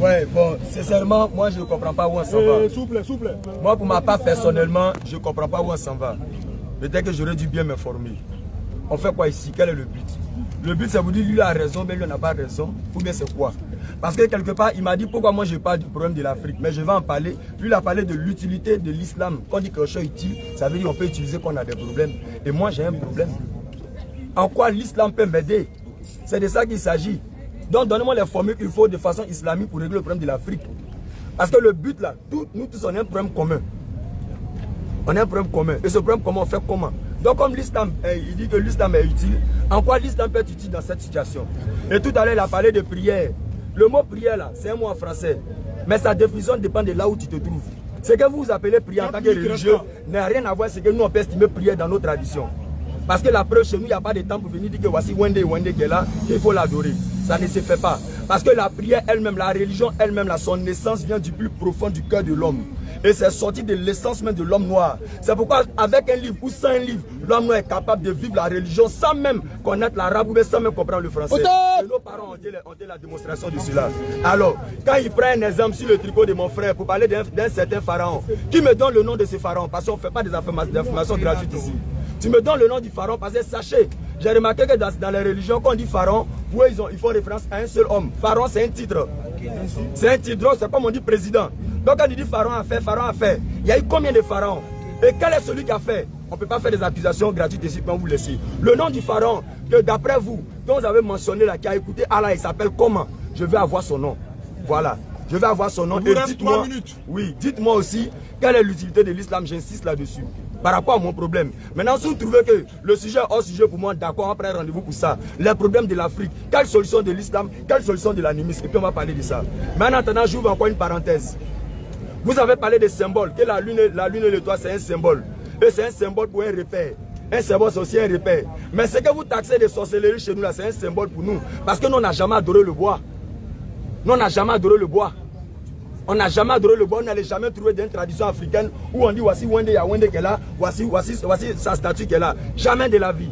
Ouais, bon, sincèrement, moi je ne comprends pas où on s'en va. Souple. Moi, pour ma part, personnellement, je ne comprends pas où on s'en va. Peut-être que j'aurais dû bien m'informer. On fait quoi ici? Quel est le but? Le but, c'est vous dire, lui a raison, mais lui n'a pas raison. Ou bien c'est quoi? Parce que quelque part, il m'a dit pourquoi moi je parle du problème de l'Afrique. Mais je vais en parler. Lui, il a parlé de l'utilité de l'islam. Quand on dit que quelque chose est utile, ça veut dire qu'on peut utiliser quand on a des problèmes. Et moi, j'ai un problème. En quoi l'islam peut m'aider? C'est de ça qu'il s'agit. Donc, donnez-moi les formules qu'il faut de façon islamique pour régler le problème de l'Afrique. Parce que le but là, nous tous, on a un problème commun. On a un problème commun. Et ce problème commun, on fait comment? Donc, comme l'islam, il dit que l'islam est utile, en quoi l'islam peut être utile dans cette situation? Et tout à l'heure, il a parlé de prière. Le mot prière là, c'est un mot en français. Mais sa définition dépend de là où tu te trouves. Ce que vous appelez prière en tant que religieux n'a rien à voir avec ce que nous on peut estimer prière dans nos traditions. Parce que la preuve chez nous, il n'y a pas de temps pour venir dire que voici Wende qui est là, qu'il faut l'adorer. Ça ne se fait pas. Parce que la prière elle-même, la religion elle-même, son essence vient du plus profond du cœur de l'homme. Et c'est sorti de l'essence même de l'homme noir. C'est pourquoi avec un livre ou sans un livre, l'homme noir est capable de vivre la religion sans même connaître l'arabe ou sans même comprendre le français. Et nos parents ont dit la démonstration de cela. Alors, quand il prend un exemple sur le tricot de mon frère pour parler d'un certain pharaon, qui me donne le nom de ce pharaon? Parce qu'on ne fait pas des informations gratuites ici. Tu me donnes le nom du pharaon parce que sachez, j'ai remarqué que dans les religions, quand on dit pharaon, ils font référence à un seul homme. Pharaon, c'est un titre. C'est un titre, c'est comme on dit président. Donc quand il dit pharaon a fait, il y a eu combien de pharaons? Et quel est celui qui a fait? On ne peut pas faire des accusations gratuites ici quand vous laissez. Le nom du pharaon, que d'après vous, dont vous avez mentionné là, qui a écouté Allah, il s'appelle comment? Je vais avoir son nom. Voilà. Je vais avoir son nom. Et dites-moi, oui, dites-moi aussi, quelle est l'utilité de l'islam? J'insiste là-dessus. Par rapport à mon problème. Maintenant, si vous trouvez que le sujet est hors sujet pour moi, d'accord, on va prendre rendez-vous pour ça. Les problèmes de l'Afrique, quelle solution de l'islam, quelle solution de l'animisme, et puis on va parler de ça. Mais en attendant, j'ouvre encore une parenthèse. Vous avez parlé des symboles, que la lune et l'étoile, c'est un symbole. Et c'est un symbole pour un repère. Un symbole, c'est aussi un repère. Mais ce que vous taxez de sorcellerie chez nous, là, c'est un symbole pour nous. Parce que nous, on n'a jamais adoré le bois. Nous, on n'a jamais adoré le bois. On n'a jamais adoré le bois, on n'allait jamais trouver d'une tradition africaine où on dit voici Wende, il y a Wende qui est là, voici sa statue qui est là. Jamais de la vie.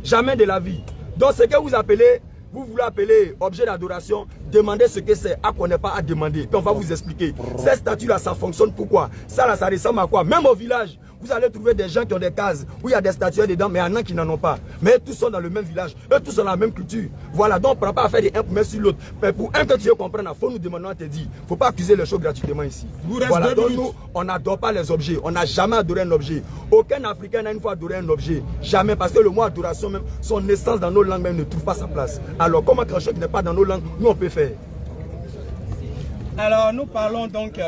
Jamais de la vie. Donc ce que vous appelez, vous voulez appeler objet d'adoration, demandez ce que c'est, à qu'on n'est pas à demander. Puis on va vous expliquer. Cette statue-là, ça fonctionne pourquoi? Ça là, ça ressemble à quoi? Même au village, vous allez trouver des gens qui ont des cases où il y a des statues dedans, mais il y en a qui n'en ont pas. Mais tous sont dans le même village, eux tous sont dans la même culture. Voilà, donc on ne prend pas à faire des un pour mettre sur l'autre. Mais pour un que tu veux comprendre, il faut nous demander, on te dit, il ne faut pas accuser les choses gratuitement ici. Voilà, donc nous, on n'adore pas les objets. On n'a jamais adoré un objet. Aucun Africain n'a une fois adoré un objet. Jamais, parce que le mot adoration même, son essence dans nos langues même ne trouve pas sa place. Alors, comment quelque chose qui n'est pas dans nos langues, nous on peut faire? Alors, nous parlons donc...